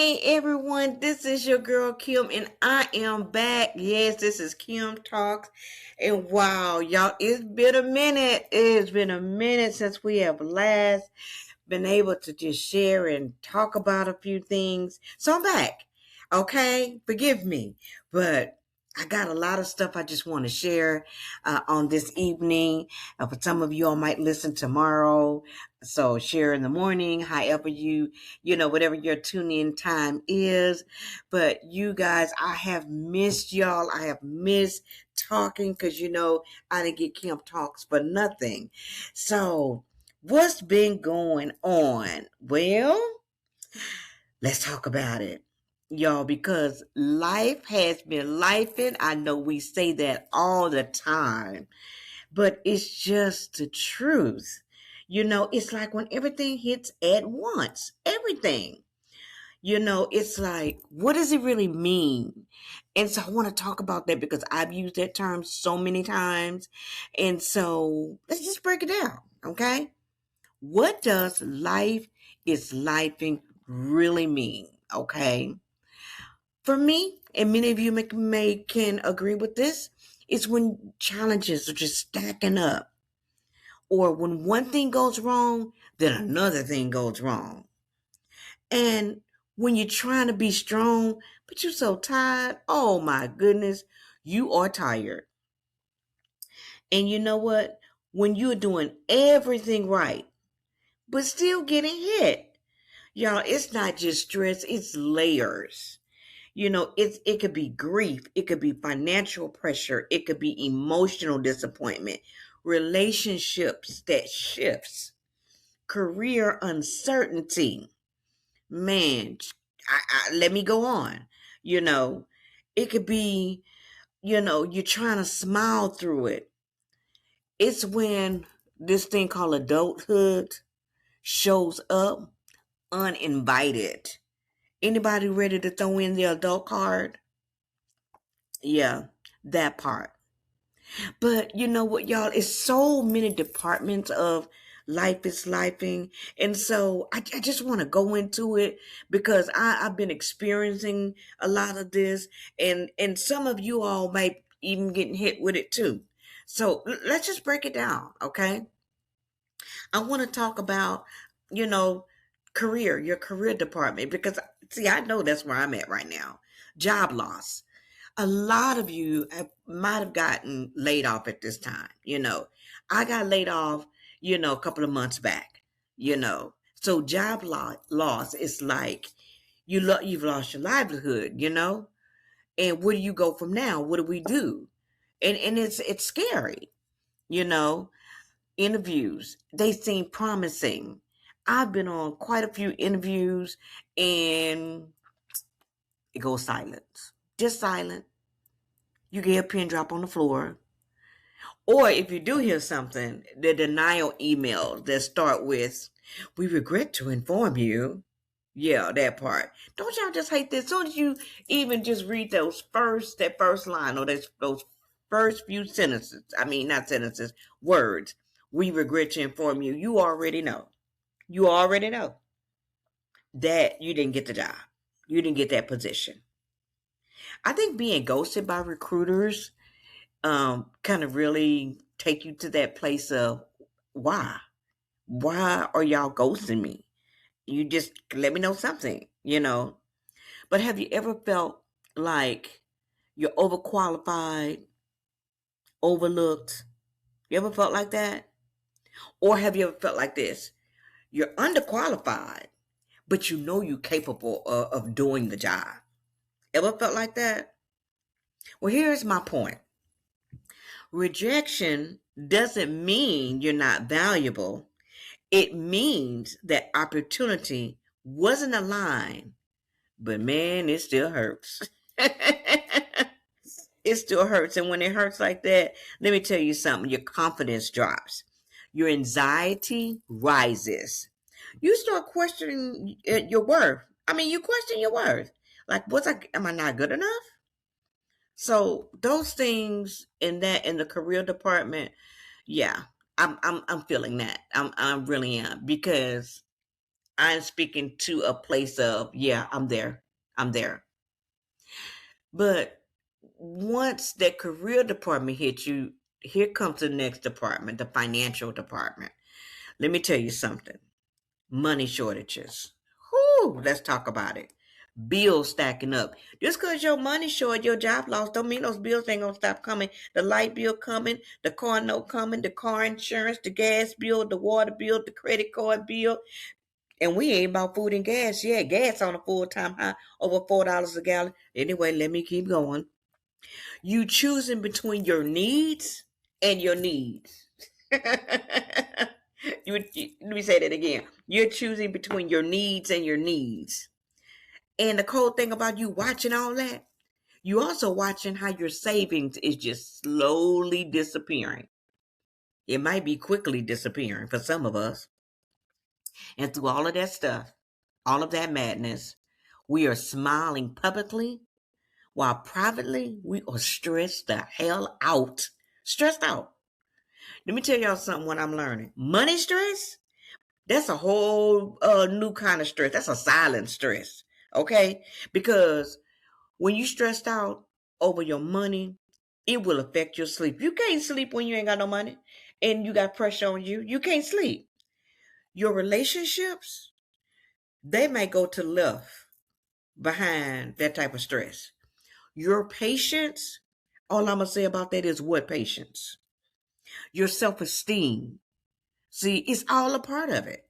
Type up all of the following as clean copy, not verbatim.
Hey everyone, this is your girl Kim, and I am back. Yes, this is Kim Talks. And wow, y'all, it's been a minute. It's been a minute since we have last been able to just share and talk about a few things. So I'm back. Okay, forgive me, but I got a lot of stuff I just want to share on this evening. For some of you, I might listen tomorrow. So share in the morning, however whatever your tune in time is. But you guys, I have missed y'all. I have missed talking because, I didn't get Camp Talks for nothing. So what's been going on? Well, let's talk about it. Y'all, because life has been lifing. I know we say that all the time, but it's just the truth. It's like when everything hits at once, everything. It's like, what does it really mean? And so I want to talk about that because I've used that term so many times. And so let's just break it down, okay? What does life is lifing really mean? Okay. For me, and many of you may can agree with this, it's when challenges are just stacking up. Or when one thing goes wrong, then another thing goes wrong. And when you're trying to be strong, but you're so tired, oh my goodness, you are tired. And you know what? When you're doing everything right, but still getting hit, y'all, it's not just stress, it's layers. It could be grief, it could be financial pressure, it could be emotional disappointment, relationships that shifts, career uncertainty. Man, let me go on. You know, it could be, you're trying to smile through it. It's when this thing called adulthood shows up uninvited. Anybody ready to throw in the adult card? Yeah, that part. But you know what, y'all? It's so many departments of life is lifing. And so I just want to go into it because I've been experiencing a lot of this, and some of you all might even getting hit with it too. So let's just break it down, okay? I want to talk about, you know, your career department, because see, I know that's where I'm at right now. Job loss. A lot of you might have gotten laid off at this time. I got laid off, a couple of months back, So loss is like you've lost your livelihood. And where do you go from now? What do we do? And it's scary, you know interviews. They seem promising. I've been on quite a few interviews and it goes silent. Just silent. You get a pin drop on the floor. Or if you do hear something, the denial emails that start with, "We regret to inform you." Yeah, that part. Don't y'all just hate this? As soon as you even just read that first line, or those first few sentences, I mean, not sentences, words, "We regret to inform you," you already know. You already know that you didn't get the job. You didn't get that position. I think being ghosted by recruiters kind of really take you to that place of why? Why are y'all ghosting me? You just let me know something. But have you ever felt like you're overqualified, overlooked? You ever felt like that? Or have you ever felt like this? You're underqualified, but you know you're capable of doing the job. Ever felt like that? Well, here's my point. Rejection doesn't mean you're not valuable. It means that opportunity wasn't aligned, but man, it still hurts. It still hurts. And when it hurts like that, let me tell you something, your confidence drops, your anxiety rises. You start questioning your worth. I mean, you question your worth. Like, am I not good enough? So those things in the career department, yeah, I'm feeling that. I really am, because I'm speaking to a place of, yeah, I'm there. I'm there. But once that career department hits you, here comes the next department, the financial department. Let me tell you something. Money shortages. Whoo, let's talk about it. Bills stacking up. Just because your money short, your job lost, don't mean those bills ain't gonna stop coming. The light bill coming, the car note coming, the car insurance, the gas bill, the water bill, the credit card bill. And we ain't about food and gas yet. Gas on a full-time high, over $4 a gallon. Anyway, let me keep going. You choosing between your needs and your needs. Let me say that again. You're choosing between your needs and your needs. And the cold thing about you watching all that, you also watching how your savings is just slowly disappearing. It might be quickly disappearing for some of us. And through all of that stuff, all of that madness, we are smiling publicly while privately we are stressed the hell out. Stressed out. Let me tell y'all something what I'm learning. Money stress, that's a whole new kind of stress. That's a silent stress. Okay? Because when you stressed out over your money, it will affect your sleep. You can't sleep when you ain't got no money and you got pressure on you. You can't sleep. Your relationships, they may go to left behind that type of stress. Your patience, all I'm going to say about that is what patience? Your self-esteem. See, it's all a part of it.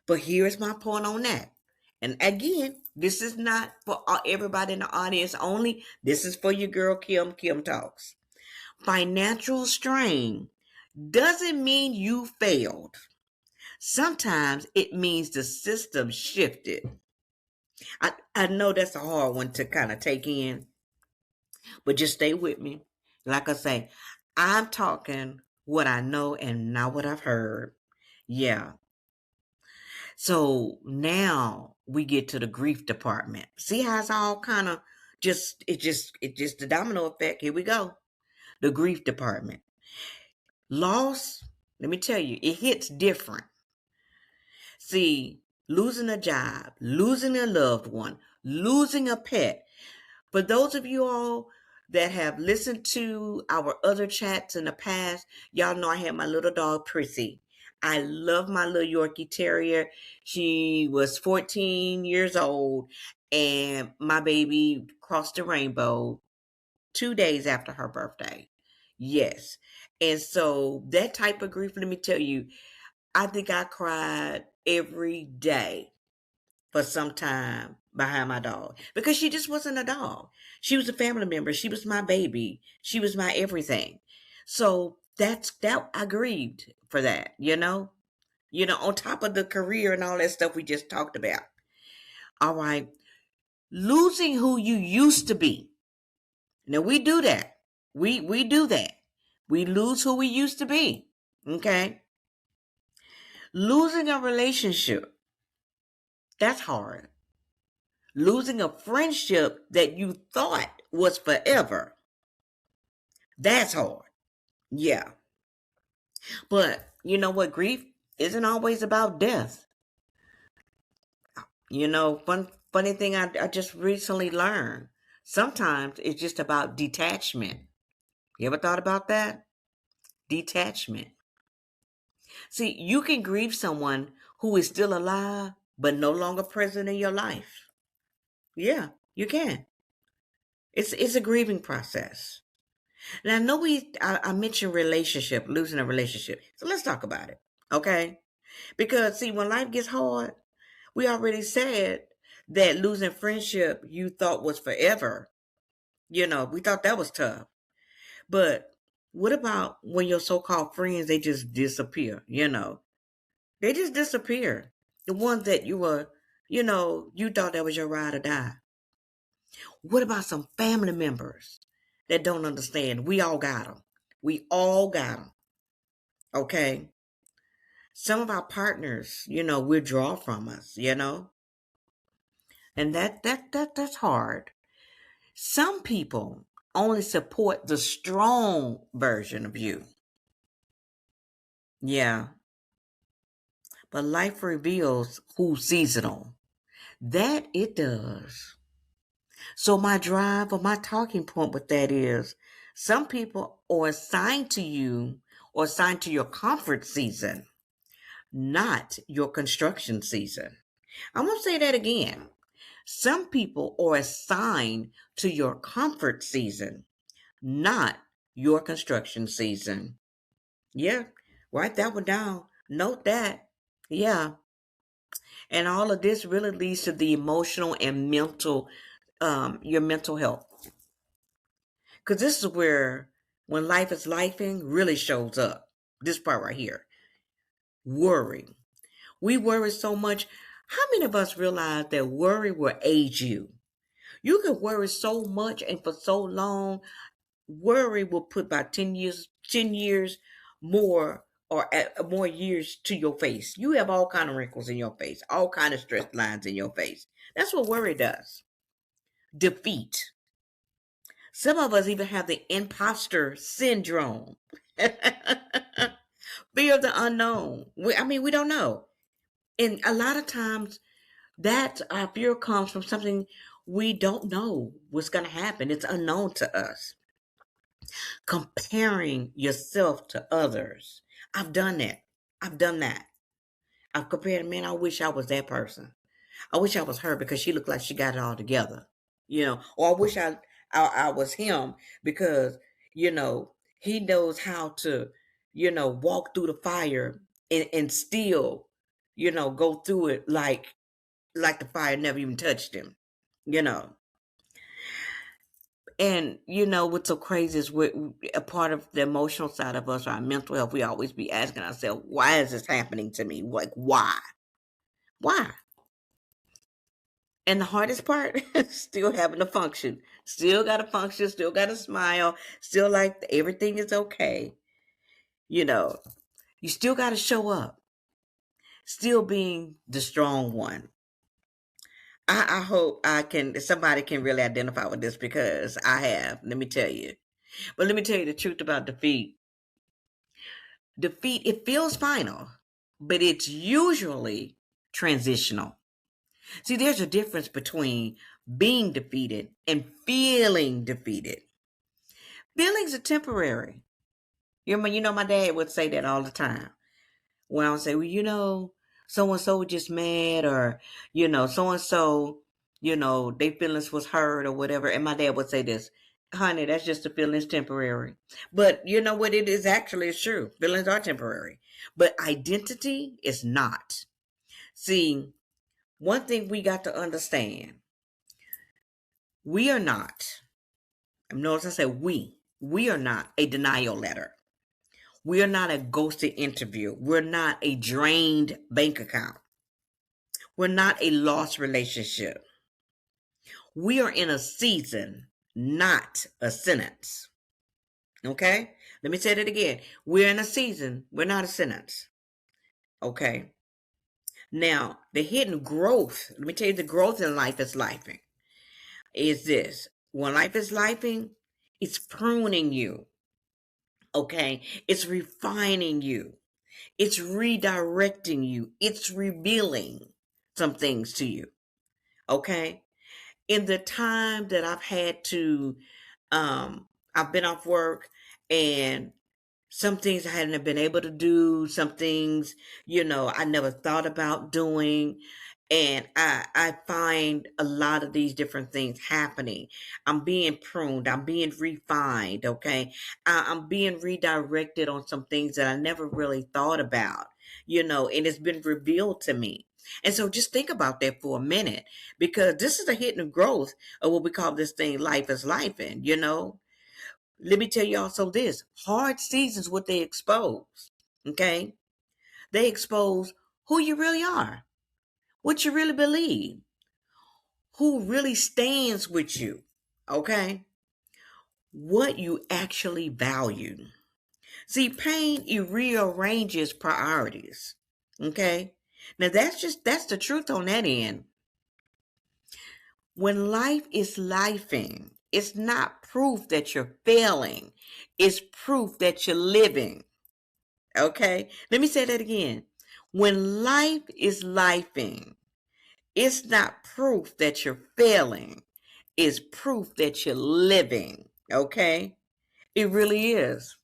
But here's my point on that. And again, this is not for everybody in the audience only. This is for your girl, Kim. Kim Talks. Financial strain doesn't mean you failed. Sometimes it means the system shifted. I know that's a hard one to kind of take in, but just stay with me. Like I say, I'm talking what I know and not what I've heard. Yeah. So now we get to the grief department. See how it's all kind of just the domino effect. Here we go. The grief department. Loss, let me tell you, it hits different. See, losing a job, losing a loved one, losing a pet. For those of you all that have listened to our other chats in the past, y'all know I had my little dog, Prissy. I love my little Yorkie Terrier. She was 14 years old, and my baby crossed the rainbow 2 days after her birthday. Yes. And so that type of grief, let me tell you, I think I cried every day for some time behind my dog because she just wasn't a dog. She was a family member. She was my baby. She was my everything. So that I grieved for that, on top of the career and all that stuff we just talked about. All right. Losing who you used to be. Now we do that. We do that. We lose who we used to be. Okay. Losing a relationship. That's hard. Losing a friendship that you thought was forever. That's hard. Yeah. But you know what? Grief isn't always about death. Funny thing I just recently learned. Sometimes it's just about detachment. You ever thought about that? Detachment. See, you can grieve someone who is still alive but no longer present in your life. Yeah, you can. It's a grieving process. And I know I mentioned relationship, losing a relationship. So let's talk about it. Okay? Because see, when life gets hard, we already said that losing friendship you thought was forever. We thought that was tough. But what about when your so-called friends, they just disappear, They just disappear. The ones that you thought that was your ride or die. What about some family members that don't understand? We all got them. We all got them. Okay? Some of our partners, withdraw from us, And that's hard. Some people only support the strong version of you. Yeah. But life reveals who's seasonal. That it does. So my drive or my talking point with that is some people are assigned to you or assigned to your comfort season, not your construction season. I'm going to say that again. Some people are assigned to your comfort season, not your construction season. Yeah, write that one down. Note that. Yeah. And all of this really leads to the emotional and mental, your mental health. Because this is where, when life is lifing, really shows up. This part right here. Worry. We worry so much. How many of us realize that worry will age you? You can worry so much and for so long. Worry will put about 10 years more or more years to your face. You have all kind of wrinkles in your face, all kind of stress lines in your face. That's what worry does. Defeat. Some of us even have the imposter syndrome. Fear of the unknown. We don't know. And a lot of times that our fear comes from something we don't know what's going to happen. It's unknown to us. Comparing yourself to others. I've done that. I've done that. I've compared, man, I wish I was that person. I wish I was her because she looked like she got it all together. Or I wish I was him because, he knows how to, walk through the fire and still, go through it like the fire never even touched him, you know. And what's so crazy is a part of the emotional side of us, our mental health. We always be asking ourselves, "Why is this happening to me? Like, why? Why?" And the hardest part, still having to function, still got to function, still got to smile, still like everything is okay. You still got to show up, still being the strong one. I hope somebody can really identify with this because I have. Let me tell you. But let me tell you the truth about defeat. Defeat, it feels final, but it's usually transitional. See, there's a difference between being defeated and feeling defeated. Feelings are temporary. My dad would say that all the time. When I would say, well, so and so just mad, or so and so, their feelings was hurt or whatever. And my dad would say this, honey, that's just the feelings temporary. But you know what? It is actually true. Feelings are temporary, but identity is not. See, one thing we got to understand: we are not. Notice I said we are not a denial letter. We are not a ghosted interview. We're not a drained bank account. We're not a lost relationship. We are in a season, not a sentence. Okay? Let me say that again. We're in a season. We're not a sentence. Okay? Now, the hidden growth, let me tell you the growth in life is lifing, is this. When life is lifing, it's pruning you. Okay? It's refining you. It's redirecting you. It's revealing some things to you. Okay? In the time that I've had to, I've been off work, and some things I hadn't been able to do, some things, I never thought about doing. And I find a lot of these different things happening. I'm being pruned. I'm being refined. Okay. I'm being redirected on some things that I never really thought about, and it's been revealed to me. And so just think about that for a minute, because this is a hidden growth of what we call this thing, life is life. And, let me tell you also this: hard seasons, what they expose. Okay. They expose who you really are, what you really believe, who really stands with you. Okay. What you actually value. See, pain, it rearranges priorities. Okay. Now that's the truth on that end. When life is lifing, it's not proof that you're failing. It's proof that you're living. Okay? Let me say that again. When life is lifing, it's not proof that you're failing. It's proof that you're living. Okay? It really is.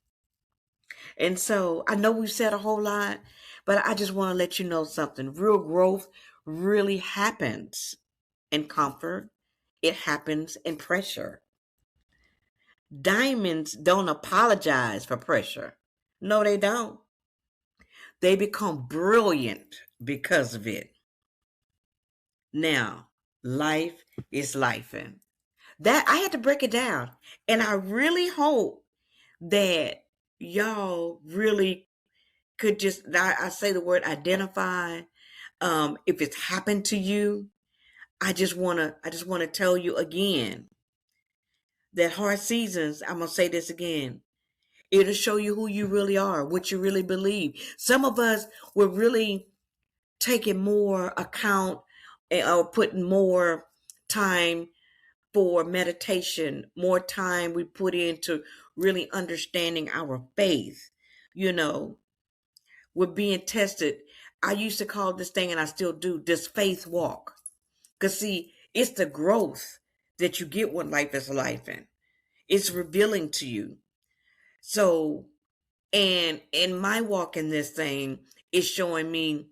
And so I know we've said a whole lot, but I just want to let you know something. Real growth really happens in comfort. It happens in pressure. Diamonds don't apologize for pressure. No, they don't. They become brilliant because of it. Now, life is lifing. That I had to break it down. And I really hope that y'all really could just, I say the word identify. If it's happened to you, I just wanna tell you again that hard seasons, I'm gonna say this again. It'll show you who you really are, what you really believe. Some of us were really taking more account or putting more time for meditation, more time we put into really understanding our faith. You know, we're being tested. I used to call this thing, and I still do, this faith walk. Because, see, it's the growth that you get when life is life, and it's revealing to you. So, and in my walk in this thing, it's showing me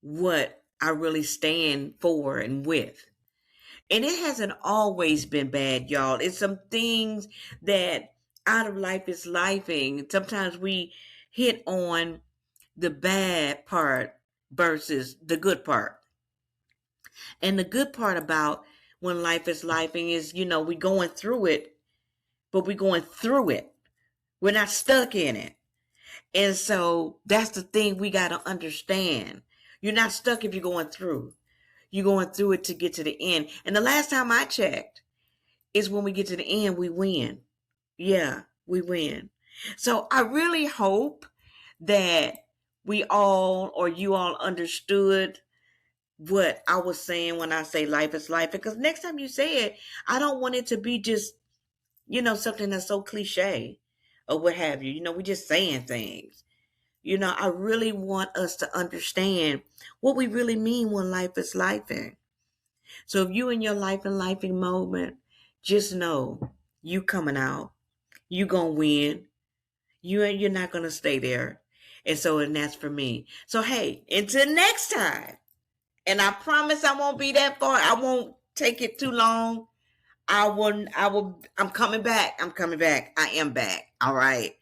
what I really stand for and with. And it hasn't always been bad, y'all. It's some things that out of life is lifing. Sometimes we hit on the bad part versus the good part. And the good part about when life is lifing is, we going through it, but we're going through it. We're not stuck in it. And so that's the thing we got to understand. You're not stuck if you're going through. You're going through it to get to the end. And the last time I checked is when we get to the end, we win. Yeah, we win. So I really hope that we all, or you all, understood what I was saying when I say life is life. Because next time you say it, I don't want it to be just, something that's so cliche or what have you. We just saying things. I really want us to understand what we really mean when life is lifing. So if you in your life and lifing moment, just know you coming out. You gonna win. You're not gonna stay there. And that's for me. So hey, until next time. And I promise I won't be that far. I won't take it too long. I'm coming back. I am back. All right.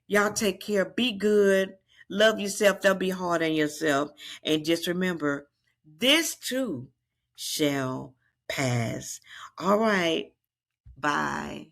Y'all take care. Be good. Love yourself. Don't be hard on yourself. And just remember, this too shall pass. All right. Bye.